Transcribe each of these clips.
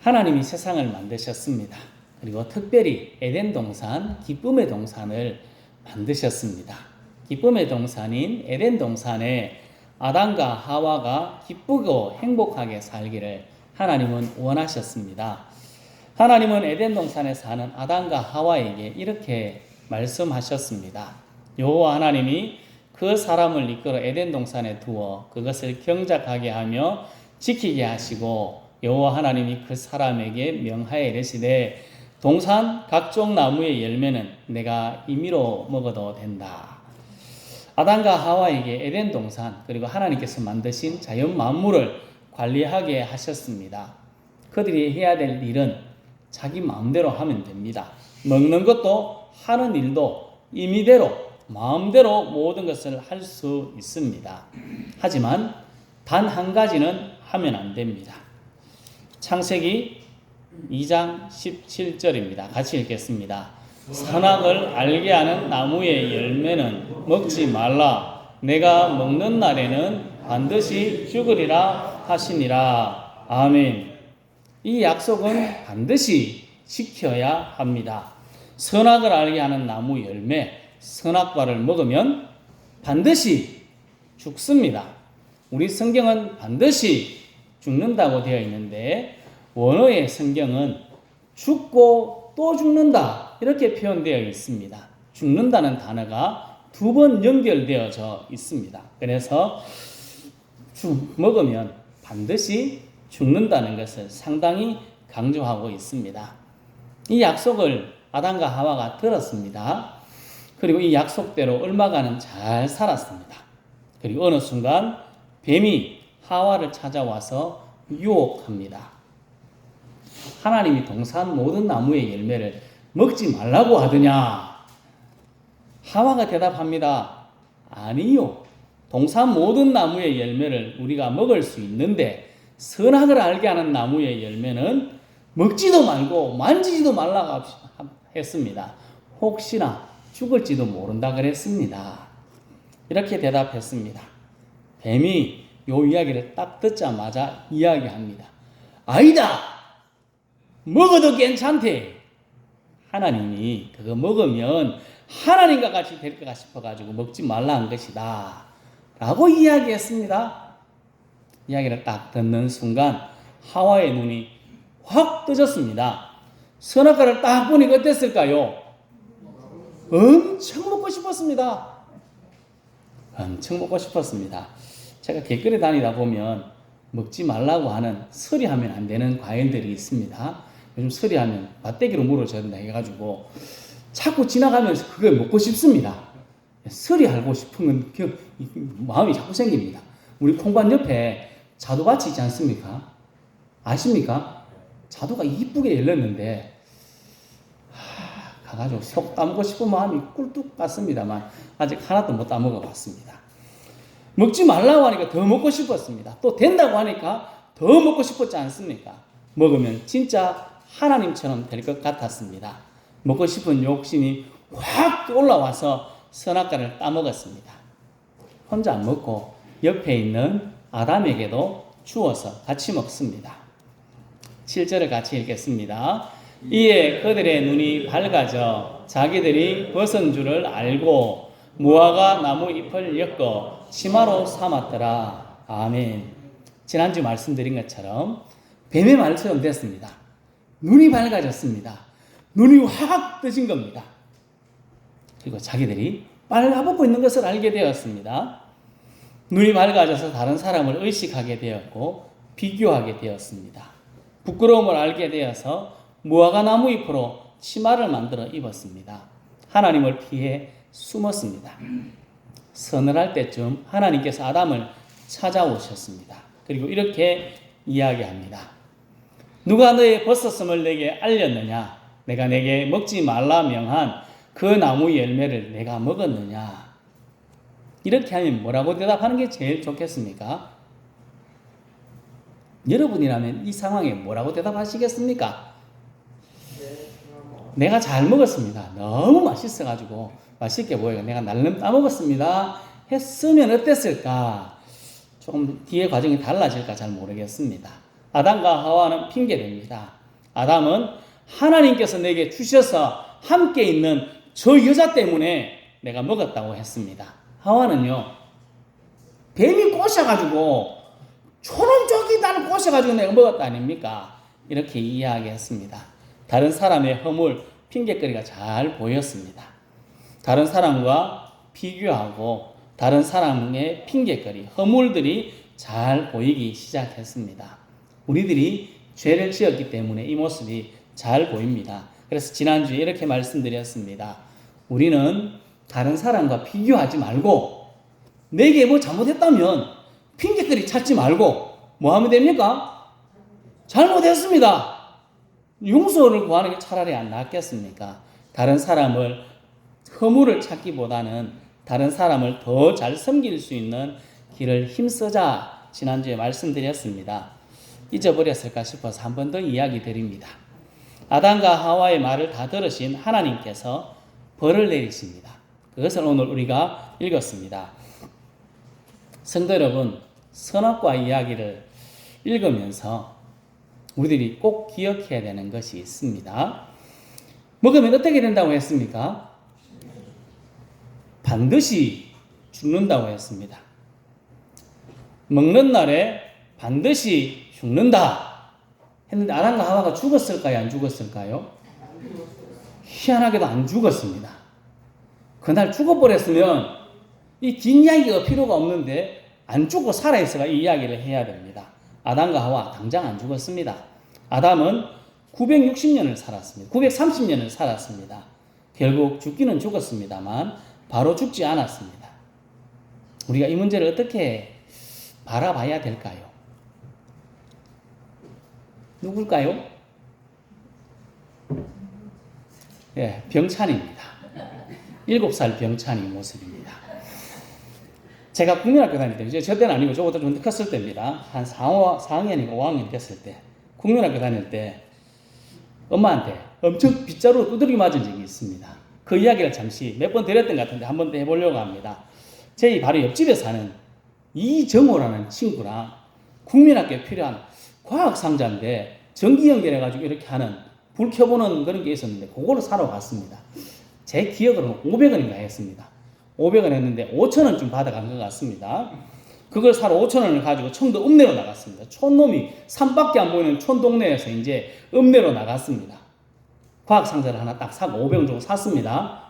하나님이 세상을 만드셨습니다. 그리고 특별히 에덴 동산, 기쁨의 동산을 만드셨습니다. 기쁨의 동산인 에덴 동산에 아담과 하와가 기쁘고 행복하게 살기를 하나님은 원하셨습니다. 하나님은 에덴 동산에 사는 아담과 하와에게 이렇게 말씀하셨습니다. 여호와 하나님이 그 사람을 이끌어 에덴 동산에 두어 그것을 경작하게 하며 지키게 하시고, 여호와 하나님이 그 사람에게 명하여 이르시되 동산 각종 나무의 열매는 내가 임의로 먹어도 된다. 아담과 하와에게 에덴 동산 그리고 하나님께서 만드신 자연 만물을 관리하게 하셨습니다. 그들이 해야 될 일은 자기 마음대로 하면 됩니다. 먹는 것도 하는 일도 임의대로 마음대로 모든 것을 할 수 있습니다. 하지만 단 한 가지는 하면 안 됩니다. 창세기 2장 17절입니다. 같이 읽겠습니다. 선악을 알게 하는 나무의 열매는 먹지 말라. 내가 먹는 날에는 반드시 죽으리라 하시니라. 아멘. 이 약속은 반드시 지켜야 합니다. 선악을 알게 하는 나무 열매, 선악과를 먹으면 반드시 죽습니다. 우리 성경은 반드시 죽는다고 되어 있는데 원어의 성경은 죽고 또 죽는다 이렇게 표현되어 있습니다. 죽는다는 단어가 2번 연결되어져 있습니다. 그래서 먹으면 반드시 죽는다는 것을 상당히 강조하고 있습니다. 이 약속을 아담과 하와가 들었습니다. 그리고 이 약속대로 얼마간은 잘 살았습니다. 그리고 어느 순간 뱀이 하와를 찾아와서 유혹합니다. 하나님이 동산 모든 나무의 열매를 먹지 말라고 하더냐? 하와가 대답합니다. 아니요. 동산 모든 나무의 열매를 우리가 먹을 수 있는데 선악을 알게 하는 나무의 열매는 먹지도 말고 만지지도 말라고 했습니다. 혹시나 죽을지도 모른다 그랬습니다. 이렇게 대답했습니다. 뱀이 요 이야기를 딱 듣자마자 이야기합니다. 아니다! 먹어도 괜찮대! 하나님이 그거 먹으면 하나님과 같이 될 것 싶어가지고 먹지 말라 한 것이다 라고 이야기했습니다. 이야기를 딱 듣는 순간 하와의 눈이 확 뜨졌습니다. 선악과를 딱 보니까 어땠을까요? 엄청 먹고 싶었습니다. 엄청 먹고 싶었습니다. 제가 길거리 다니다 보면 먹지 말라고 하는 서리하면 안 되는 과일들이 있습니다. 요즘 서리하면 맛대기로 물어줘야 된다 해가지고 자꾸 지나가면서 그걸 먹고 싶습니다. 서리하고 싶은 마음이 자꾸 생깁니다. 우리 콩밭 옆에 자두밭이 있지 않습니까? 아십니까? 자두가 이쁘게 열렸는데 가가지고 속 따먹고 싶은 마음이 꿀뚝 같습니다만 아직 하나도 못 따먹어 봤습니다. 먹지 말라고 하니까 더 먹고 싶었습니다. 또 된다고 하니까 더 먹고 싶었지 않습니까? 먹으면 진짜 하나님처럼 될 것 같았습니다. 먹고 싶은 욕심이 확 올라와서 선악과를 따먹었습니다. 혼자 안 먹고 옆에 있는 아담에게도 주어서 같이 먹습니다. 7절을 같이 읽겠습니다. 이에 그들의 눈이 밝아져 자기들이 벗은 줄을 알고 무화과 나무 잎을 엮어 치마로 삼았더라. 아멘. 지난주 말씀드린 것처럼 뱀의 말처럼 됐습니다. 눈이 밝아졌습니다. 눈이 확 뜨진 겁니다. 그리고 자기들이 빨가벗고 있는 것을 알게 되었습니다. 눈이 밝아져서 다른 사람을 의식하게 되었고 비교하게 되었습니다. 부끄러움을 알게 되어서 무화과 나무 잎으로 치마를 만들어 입었습니다. 하나님을 피해 숨었습니다. 서늘할 때쯤 하나님께서 아담을 찾아오셨습니다. 그리고 이렇게 이야기합니다. 누가 너의 벗었음을 내게 알렸느냐? 내가 내게 먹지 말라 명한 그 나무 열매를 내가 먹었느냐? 이렇게 하면 뭐라고 대답하는 게 제일 좋겠습니까? 여러분이라면 이 상황에 뭐라고 대답하시겠습니까? 내가 잘 먹었습니다. 너무 맛있어가지고 맛있게 보여요. 내가 날름 따먹었습니다. 했으면 어땠을까? 조금 뒤에 과정이 달라질까 잘 모르겠습니다. 아담과 하와는 핑계됩니다. 아담은 하나님께서 내게 주셔서 함께 있는 저 여자 때문에 내가 먹었다고 했습니다. 하와는요, 뱀이 꼬셔가지고 초롱쪽이다는 꼬셔가지고 내가 먹었다 아닙니까? 이렇게 이야기했습니다. 다른 사람의 허물, 핑계거리가 잘 보였습니다. 다른 사람과 비교하고 다른 사람의 핑계거리, 허물들이 잘 보이기 시작했습니다. 우리들이 죄를 지었기 때문에 이 모습이 잘 보입니다. 그래서 지난주에 이렇게 말씀드렸습니다. 우리는 다른 사람과 비교하지 말고 내게 뭐 잘못했다면 핑계거리 찾지 말고 뭐 하면 됩니까? 잘못했습니다. 용서를 구하는 게 차라리 안 낫겠습니까? 다른 사람을 허물을 찾기보다는 다른 사람을 더 잘 섬길 수 있는 길을 힘쓰자 지난주에 말씀드렸습니다. 잊어버렸을까 싶어서 한 번 더 이야기 드립니다. 아담과 하와의 말을 다 들으신 하나님께서 벌을 내리십니다. 그것을 오늘 우리가 읽었습니다. 성도 여러분, 선악과 이야기를 읽으면서 우리들이 꼭 기억해야 되는 것이 있습니다. 먹으면 어떻게 된다고 했습니까? 반드시 죽는다고 했습니다. 먹는 날에 반드시 죽는다 했는데 아담과 하와가 죽었을까요? 안 죽었을까요? 희한하게도 안 죽었습니다. 그날 죽어버렸으면 이 긴 이야기가 필요가 없는데 안 죽고 살아있어가 이 이야기를 해야 됩니다. 아담과 하와 당장 안 죽었습니다. 아담은 960년을 살았습니다. 930년을 살았습니다. 결국 죽기는 죽었습니다만 바로 죽지 않았습니다. 우리가 이 문제를 어떻게 바라봐야 될까요? 누굴까요? 예, 병찬입니다. 7살 병찬이 모습입니다. 제가 국민학교 다닐 때, 이제 저 때는 아니고 저보다 좀 컸을 때입니다. 한 4학년인가 5학년 됐을 때, 국민학교 다닐 때 엄마한테 엄청 빗자루로 두드리기 맞은 적이 있습니다. 그 이야기를 잠시 몇 번 드렸던 것 같은데 한 번 더 해보려고 합니다. 저희 바로 옆집에 사는 이정호라는 친구랑 국민학교에 필요한 과학상자인데 전기 연결해가지고 이렇게 하는 불 켜보는 그런 게 있었는데 그거를 사러 갔습니다. 제 기억으로는 500원인가 했습니다. 500원 했는데 5,000원 좀 받아간 것 같습니다. 그걸 사러 5,000원을 가지고 청도 읍내로 나갔습니다. 촌놈이 산밖에 안 보이는 촌동네에서 이제 읍내로 나갔습니다. 과학상자를 하나 딱 사고 500원 주고 샀습니다.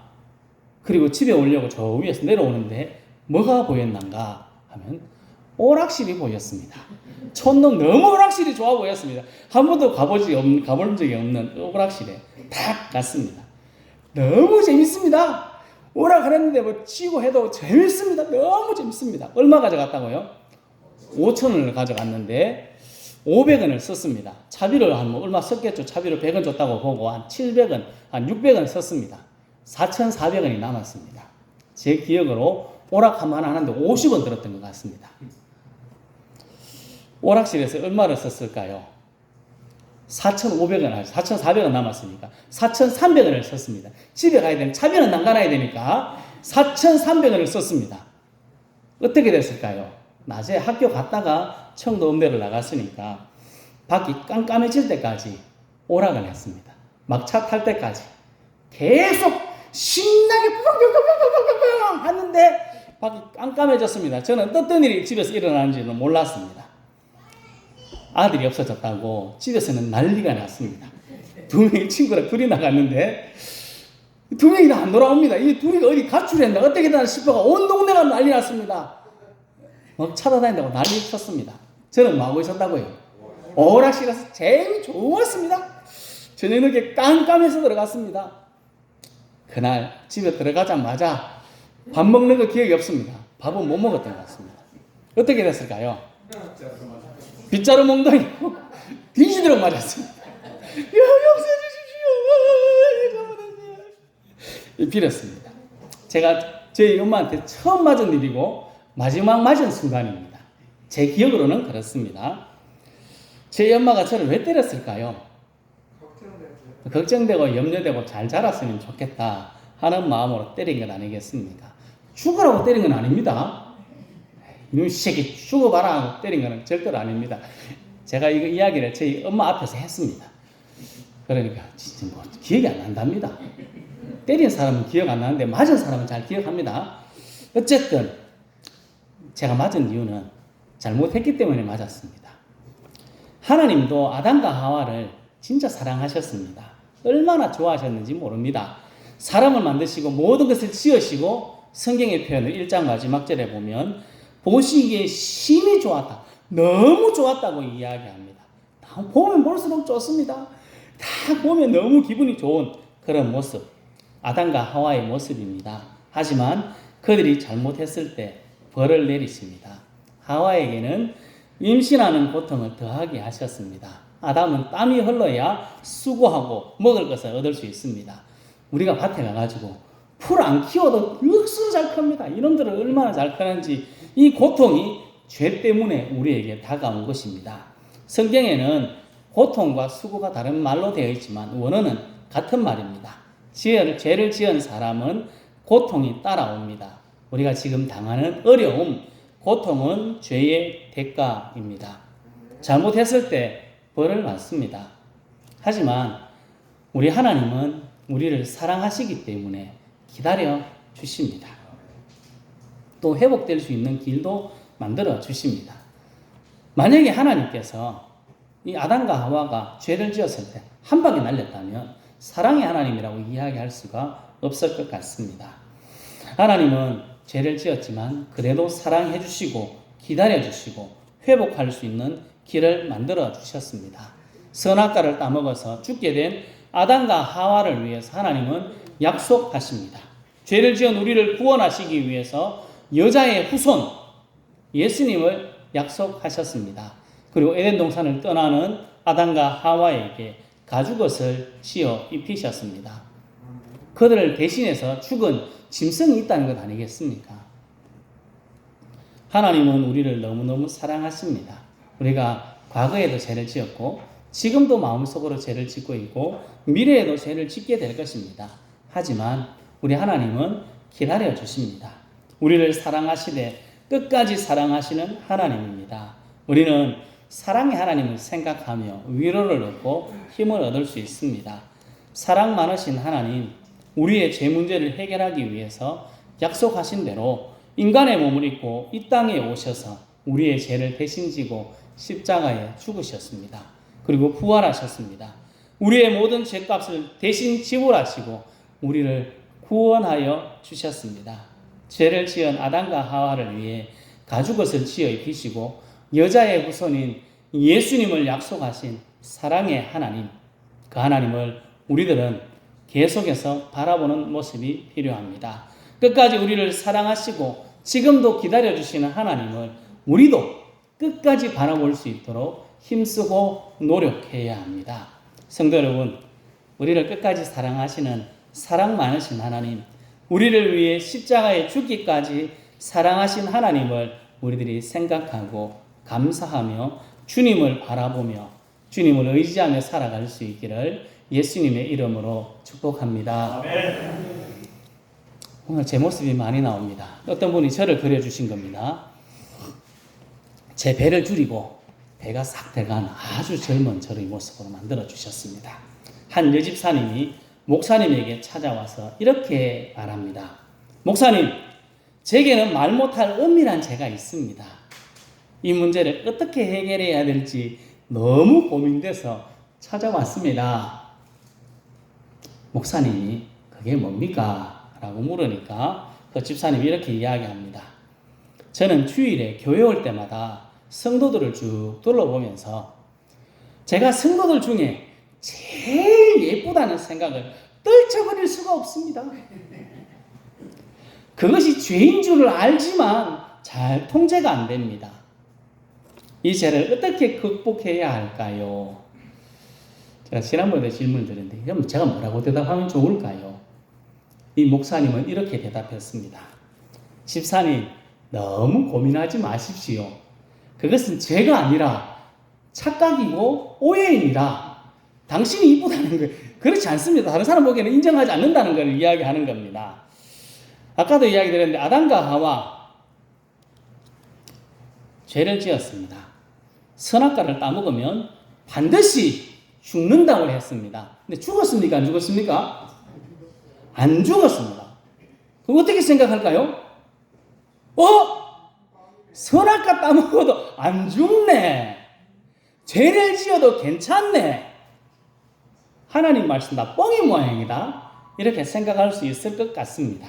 그리고 집에 오려고 저 위에서 내려오는데 뭐가 보였는가 하면 오락실이 보였습니다. 촌놈 너무 오락실이 좋아 보였습니다. 한 번도 가본 적이 없는 오락실에 딱 갔습니다. 너무 재밌습니다. 오락하랬는데 뭐 치고 해도 재밌습니다. 너무 재밌습니다. 얼마 가져갔다고요? 5,000원을 가져갔는데 500원을 썼습니다. 차비를 한 뭐 얼마 썼겠죠. 차비를 100원 줬다고 보고 한 700원, 한 600원 썼습니다. 4,400원이 남았습니다. 제 기억으로 오락 한번 하는데 50원 들었던 것 같습니다. 오락실에서 얼마를 썼을까요? 4,500원, 4,400원 남았으니까 4,300원을 썼습니다. 집에 가야 되는 차비는 난간해야 되니까 4,300원을 썼습니다. 어떻게 됐을까요? 낮에 학교 갔다가 청도 읍내를 나갔으니까 밖이 깜깜해질 때까지 오락을 했습니다. 막차 탈 때까지 계속 신나게 뿡뿡뿡뿡뿡뿡 하는데 밖이 깜깜해졌습니다. 저는 어떤 일이 집에서 일어나는지는 몰랐습니다. 아들이 없어졌다고 집에서는 난리가 났습니다. 2명의 친구랑 둘이 나갔는데 2명이 다 안 돌아옵니다. 이 둘이 어디 가출했나 어떻게 되나 싶어가 온 동네가 난리 났습니다. 막 찾아다닌다고 난리 쳤습니다. 저는 뭐 하고 있었다고요? 오락실 가서 제일 좋았습니다. 저녁에 깜깜해서 들어갔습니다. 그날 집에 들어가자마자 밥 먹는 거 기억이 없습니다. 밥은 못 먹었던 것 같습니다. 어떻게 됐을까요? 빗자루 몽둥이 뒤지도록 맞았습니다. 용서해 주십시오. 빌었습니다. 제가 저희 엄마한테 처음 맞은 일이고 마지막 맞은 순간입니다. 제 기억으로는 그렇습니다. 제 엄마가 저를 왜 때렸을까요? 걱정되고 염려되고 잘 자랐으면 좋겠다 하는 마음으로 때린 건 아니겠습니까? 죽으라고 때린 건 아닙니다. 이놈 새끼 죽어봐라 하고 때린 건 절대로 아닙니다. 제가 이거 이야기를 저희 엄마 앞에서 했습니다. 그러니까 진짜 뭐 기억이 안 난답니다. 때린 사람은 기억 안 나는데 맞은 사람은 잘 기억합니다. 어쨌든 제가 맞은 이유는 잘못했기 때문에 맞았습니다. 하나님도 아담과 하와를 진짜 사랑하셨습니다. 얼마나 좋아하셨는지 모릅니다. 사람을 만드시고 모든 것을 지으시고 성경의 표현을 1장 마지막 절에 보면 보시기에 심히 좋았다. 너무 좋았다고 이야기합니다. 다 보면 볼수록 좋습니다. 다 보면 너무 기분이 좋은 그런 모습. 아담과 하와의 모습입니다. 하지만 그들이 잘못했을 때 벌을 내리십니다. 하와에게는 임신하는 고통을 더하게 하셨습니다. 아담은 땀이 흘러야 수고하고 먹을 것을 얻을 수 있습니다. 우리가 밭에 가가지고 풀 안 키워도 억수로 잘 큽니다. 이놈들은 얼마나 잘 크는지 이 고통이 죄 때문에 우리에게 다가온 것입니다. 성경에는 고통과 수고가 다른 말로 되어 있지만 원어는 같은 말입니다. 죄를 지은 사람은 고통이 따라옵니다. 우리가 지금 당하는 어려움, 고통은 죄의 대가입니다. 잘못했을 때 벌을 받습니다. 하지만 우리 하나님은 우리를 사랑하시기 때문에 기다려 주십니다. 또 회복될 수 있는 길도 만들어 주십니다. 만약에 하나님께서 이 아담과 하와가 죄를 지었을 때 한 방에 날렸다면 사랑의 하나님이라고 이야기할 수가 없을 것 같습니다. 하나님은 죄를 지었지만 그래도 사랑해 주시고 기다려 주시고 회복할 수 있는 길을 만들어 주셨습니다. 선악과를 따먹어서 죽게 된 아담과 하와를 위해서 하나님은 약속하십니다. 죄를 지은 우리를 구원하시기 위해서 여자의 후손 예수님을 약속하셨습니다. 그리고 에덴 동산을 떠나는 아담과 하와에게 가죽옷을 씌워 입히셨습니다. 그들을 대신해서 죽은 짐승이 있다는 것 아니겠습니까? 하나님은 우리를 너무너무 사랑하십니다. 우리가 과거에도 죄를 지었고 지금도 마음속으로 죄를 짓고 있고 미래에도 죄를 짓게 될 것입니다. 하지만 우리 하나님은 기다려 주십니다. 우리를 사랑하시되 끝까지 사랑하시는 하나님입니다. 우리는 사랑의 하나님을 생각하며 위로를 얻고 힘을 얻을 수 있습니다. 사랑 많으신 하나님, 우리의 죄 문제를 해결하기 위해서 약속하신 대로 인간의 몸을 입고 이 땅에 오셔서 우리의 죄를 대신 지고 십자가에 죽으셨습니다. 그리고 부활하셨습니다. 우리의 모든 죄값을 대신 지불하시고 우리를 구원하여 주셨습니다. 죄를 지은 아담과 하와를 위해 가죽옷을 지어 입히시고 여자의 후손인 예수님을 약속하신 사랑의 하나님, 그 하나님을 우리들은 계속해서 바라보는 모습이 필요합니다. 끝까지 우리를 사랑하시고 지금도 기다려주시는 하나님을 우리도 끝까지 바라볼 수 있도록 힘쓰고 노력해야 합니다. 성도 여러분, 우리를 끝까지 사랑하시는 사랑 많으신 하나님, 우리를 위해 십자가에 죽기까지 사랑하신 하나님을 우리들이 생각하고 감사하며 주님을 바라보며 주님을 의지하며 살아갈 수 있기를 예수님의 이름으로 축복합니다. 아멘. 오늘 제 모습이 많이 나옵니다. 어떤 분이 저를 그려주신 겁니다. 제 배를 줄이고 배가 싹 들어간 아주 젊은 저의 모습으로 만들어 주셨습니다. 한 여집사님이 목사님에게 찾아와서 이렇게 말합니다. 목사님, 제게는 말 못할 은밀한 죄가 있습니다. 이 문제를 어떻게 해결해야 될지 너무 고민돼서 찾아왔습니다. 목사님이 그게 뭡니까? 라고 물으니까 그 집사님이 이렇게 이야기합니다. 저는 주일에 교회 올 때마다 성도들을 쭉 둘러보면서 제가 성도들 중에 제일 예쁘다는 생각을 떨쳐버릴 수가 없습니다. 그것이 죄인 줄을 알지만 잘 통제가 안 됩니다. 이 죄를 어떻게 극복해야 할까요? 제가 지난번에 질문을 드렸는데 그럼 제가 뭐라고 대답하면 좋을까요? 이 목사님은 이렇게 대답했습니다. 집사님, 너무 고민하지 마십시오. 그것은 죄가 아니라 착각이고 오해입니다. 당신이 이쁘다는 거 그렇지 않습니다. 다른 사람 보기에는 인정하지 않는다는 걸 이야기하는 겁니다. 아까도 이야기 드렸는데 아담과 하와 죄를 지었습니다. 선악과를 따먹으면 반드시 죽는다고 했습니다. 근데 죽었습니까? 안 죽었습니까? 안 죽었습니다. 그럼 어떻게 생각할까요? 선악과 따먹어도 안 죽네. 죄를 지어도 괜찮네. 하나님 말씀 다 뻥인 모양이다. 이렇게 생각할 수 있을 것 같습니다.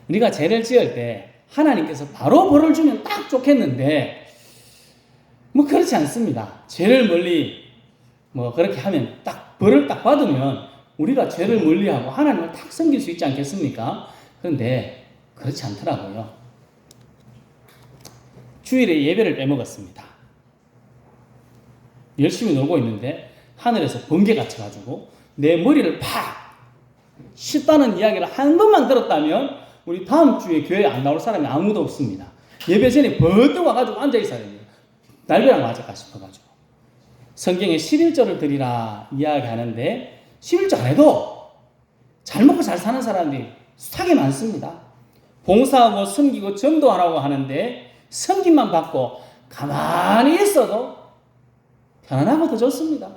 우리가 죄를 지을 때 하나님께서 바로 벌을 주면 딱 좋겠는데 그렇지 않습니다. 죄를 멀리 그렇게 하면 딱 벌을 딱 받으면 우리가 죄를 멀리하고 하나님을 딱 섬길 수 있지 않겠습니까? 그런데 그렇지 않더라고요. 주일에 예배를 빼먹었습니다. 열심히 놀고 있는데 하늘에서 번개가 쳐가지고 내 머리를 팍 씻다는 이야기를 한 번만 들었다면 우리 다음 주에 교회에 안 나올 사람이 아무도 없습니다. 예배 전에 번뜩 와가지고 앉아있어야 됩니다. 날벼락 맞을까 싶어가지고. 성경에 11조를 드리라 이야기하는데 11조 안 해도 잘 먹고 잘 사는 사람들이 숱하게 많습니다. 봉사하고 섬기고 전도하라고 하는데 섬김만 받고 가만히 있어도 편안하고 더 좋습니다.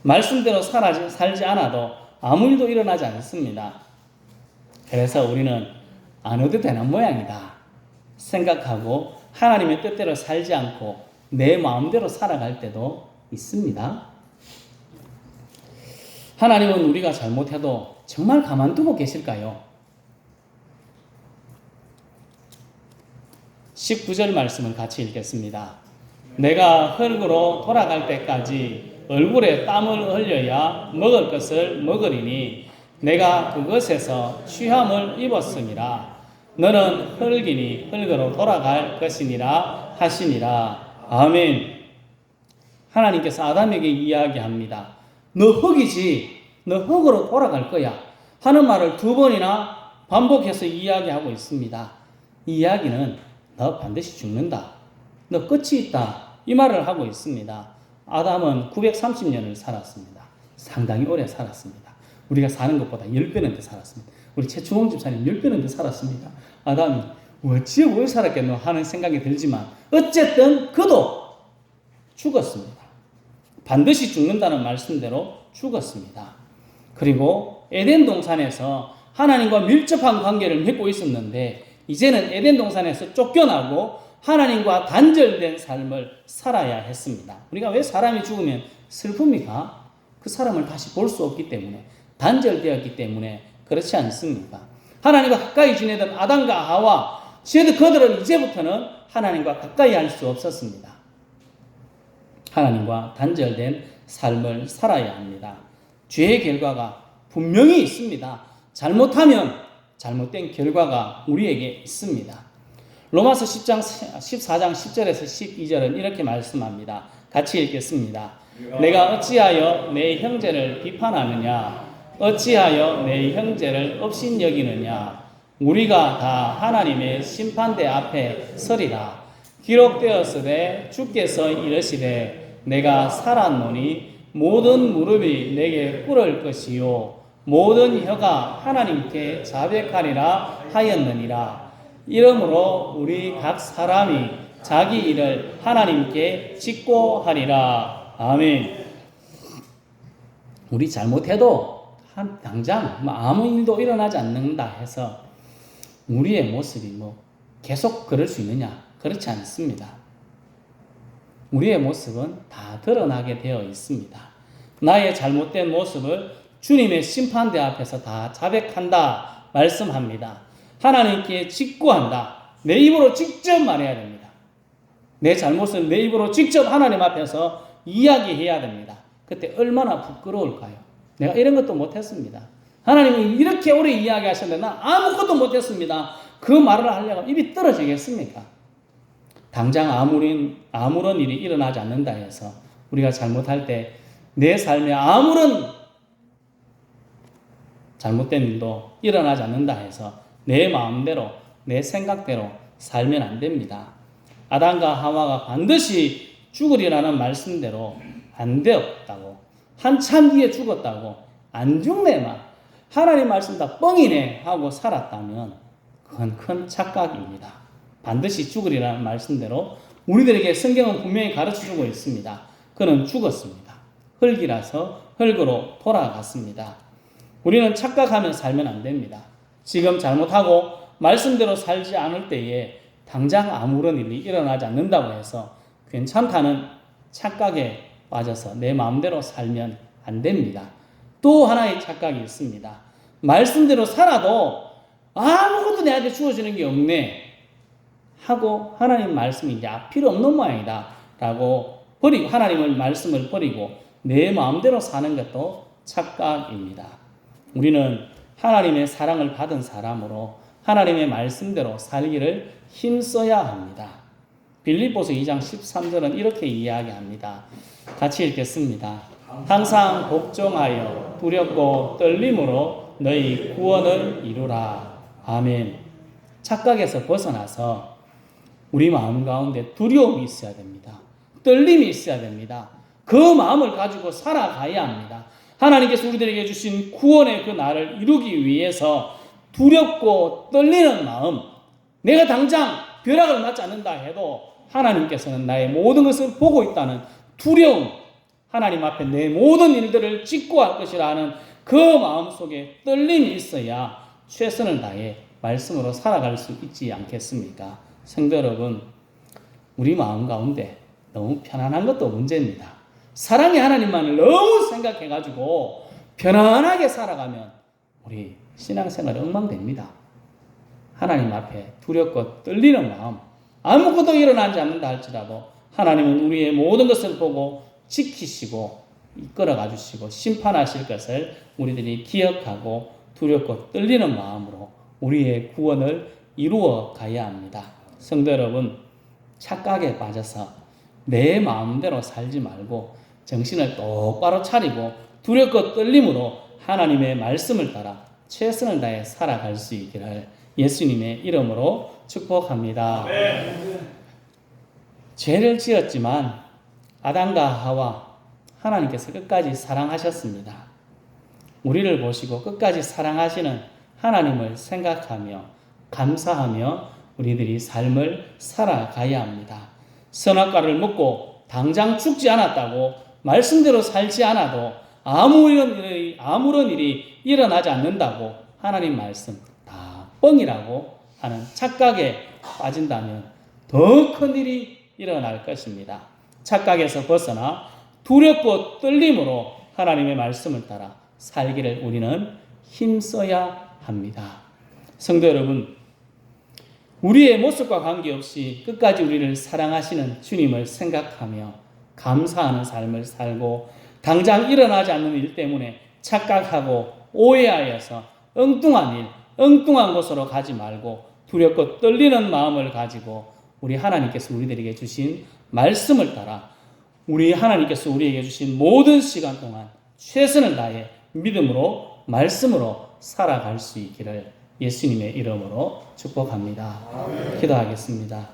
말씀대로 살지 않아도 아무 일도 일어나지 않습니다. 그래서 우리는 안 해도 되는 모양이다 생각하고 하나님의 뜻대로 살지 않고 내 마음대로 살아갈 때도 있습니다. 하나님은 우리가 잘못해도 정말 가만두고 계실까요? 19절 말씀을 같이 읽겠습니다. 내가 흙으로 돌아갈 때까지 얼굴에 땀을 흘려야 먹을 것을 먹으리니 내가 그것에서 취함을 입었음이라. 너는 흙이니 흙으로 돌아갈 것이니라 하시니라. 아멘. 하나님께서 아담에게 이야기합니다. 너 흙이지, 너 흙으로 돌아갈 거야 하는 말을 2번이나 반복해서 이야기하고 있습니다. 이 이야기는 너 반드시 죽는다, 너 끝이 있다, 이 말을 하고 있습니다. 아담은 930년을 살았습니다. 상당히 오래 살았습니다. 우리가 사는 것보다 10배는 더 살았습니다. 우리 최충홍 집사님 10배는 더 살았습니다. 아담이 어찌 오래 살았겠노 하는 생각이 들지만 어쨌든 그도 죽었습니다. 반드시 죽는다는 말씀대로 죽었습니다. 그리고 에덴 동산에서 하나님과 밀접한 관계를 맺고 있었는데 이제는 에덴 동산에서 쫓겨나고 하나님과 단절된 삶을 살아야 했습니다. 우리가 왜 사람이 죽으면 슬픕니까? 그 사람을 다시 볼 수 없기 때문에, 단절되었기 때문에 그렇지 않습니까? 하나님과 가까이 지내던 아담과 하와, 그들은 이제부터는 하나님과 가까이 할 수 없었습니다. 하나님과 단절된 삶을 살아야 합니다. 죄의 결과가 분명히 있습니다. 잘못하면 잘못된 결과가 우리에게 있습니다. 로마서 14장 10절에서 12절은 이렇게 말씀합니다. 같이 읽겠습니다. 내가 어찌하여 내 형제를 비판하느냐? 어찌하여 내 형제를 업신여기느냐? 우리가 다 하나님의 심판대 앞에 서리라. 기록되었으되 주께서 이르시되 내가 살았노니 모든 무릎이 내게 꿇을 것이요 모든 혀가 하나님께 자백하리라 하였느니라. 이러므로 우리 각 사람이 자기 일을 하나님께 짓고 하리라. 아멘. 우리 잘못해도 당장 아무 일도 일어나지 않는다 해서 우리의 모습이 계속 그럴 수 있느냐? 그렇지 않습니다. 우리의 모습은 다 드러나게 되어 있습니다. 나의 잘못된 모습을 주님의 심판대 앞에서 다 자백한다 말씀합니다. 하나님께 직구한다. 내 입으로 직접 말해야 됩니다. 내 잘못을 내 입으로 직접 하나님 앞에서 이야기해야 됩니다. 그때 얼마나 부끄러울까요? 내가 이런 것도 못했습니다. 하나님은 이렇게 오래 이야기하셨는데 나 아무것도 못했습니다. 그 말을 하려고 입이 떨어지겠습니까? 당장 아무런 일이 일어나지 않는다 해서 우리가 잘못할 때 내 삶에 아무런 잘못된 일도 일어나지 않는다 해서 내 마음대로 내 생각대로 살면 안 됩니다. 아담과 하와가 반드시 죽으리라는 말씀대로 안 되었다고, 한참 뒤에 죽었다고, 안 죽네만 하나님 말씀 다 뻥이네 하고 살았다면 그건 큰 착각입니다. 반드시 죽으리라는 말씀대로 우리들에게 성경은 분명히 가르쳐주고 있습니다. 그는 죽었습니다. 흙이라서 흙으로 돌아갔습니다. 우리는 착각하며 살면 안 됩니다. 지금 잘못하고 말씀대로 살지 않을 때에 당장 아무런 일이 일어나지 않는다고 해서 괜찮다는 착각에 빠져서 내 마음대로 살면 안 됩니다. 또 하나의 착각이 있습니다. 말씀대로 살아도 아무것도 내한테 주어지는 게 없네 하고 하나님 말씀이 이제 필요 없는 모양이다 라고 버리고 하나님의 말씀을 버리고 내 마음대로 사는 것도 착각입니다. 우리는 하나님의 사랑을 받은 사람으로 하나님의 말씀대로 살기를 힘써야 합니다. 빌립보서 2장 13절은 이렇게 이야기합니다. 같이 읽겠습니다. 항상 복종하여 두렵고 떨림으로 너희 구원을 이루라. 아멘. 착각에서 벗어나서 우리 마음 가운데 두려움이 있어야 됩니다. 떨림이 있어야 됩니다. 그 마음을 가지고 살아가야 합니다. 하나님께서 우리들에게 주신 구원의 그 날을 이루기 위해서 두렵고 떨리는 마음, 내가 당장 벼락을 맞지 않는다 해도 하나님께서는 나의 모든 것을 보고 있다는 두려움, 하나님 앞에 내 모든 일들을 직고할 것이라는 그 마음속에 떨림이 있어야 최선을 다해 말씀으로 살아갈 수 있지 않겠습니까? 성도 여러분, 우리 마음 가운데 너무 편안한 것도 문제입니다. 사랑의 하나님만을 너무 생각해가지고 편안하게 살아가면 우리 신앙생활이 엉망됩니다. 하나님 앞에 두렵고 떨리는 마음, 아무것도 일어나지 않는다 할지라도 하나님은 우리의 모든 것을 보고 지키시고 이끌어가 주시고 심판하실 것을 우리들이 기억하고 두렵고 떨리는 마음으로 우리의 구원을 이루어 가야 합니다. 성도 여러분, 착각에 빠져서 내 마음대로 살지 말고 정신을 똑바로 차리고 두렵고 떨림으로 하나님의 말씀을 따라 최선을 다해 살아갈 수 있기를 예수님의 이름으로 축복합니다. 죄를 지었지만 아담과 하와 하나님께서 끝까지 사랑하셨습니다. 우리를 보시고 끝까지 사랑하시는 하나님을 생각하며 감사하며 우리들이 삶을 살아가야 합니다. 선악과를 먹고 당장 죽지 않았다고 말씀대로 살지 않아도 아무런 일이 일어나지 않는다고 하나님 말씀 다 뻥이라고 하는 착각에 빠진다면 더 큰 일이 일어날 것입니다. 착각에서 벗어나 두렵고 떨림으로 하나님의 말씀을 따라 살기를 우리는 힘써야 합니다. 성도 여러분, 우리의 모습과 관계없이 끝까지 우리를 사랑하시는 주님을 생각하며 감사하는 삶을 살고 당장 일어나지 않는 일 때문에 착각하고 오해하여서 엉뚱한 일, 엉뚱한 곳으로 가지 말고 두렵고 떨리는 마음을 가지고 우리 하나님께서 우리들에게 주신 말씀을 따라 우리 하나님께서 우리에게 주신 모든 시간 동안 최선을 다해 믿음으로 말씀으로 살아갈 수 있기를 예수님의 이름으로 축복합니다. 기도하겠습니다.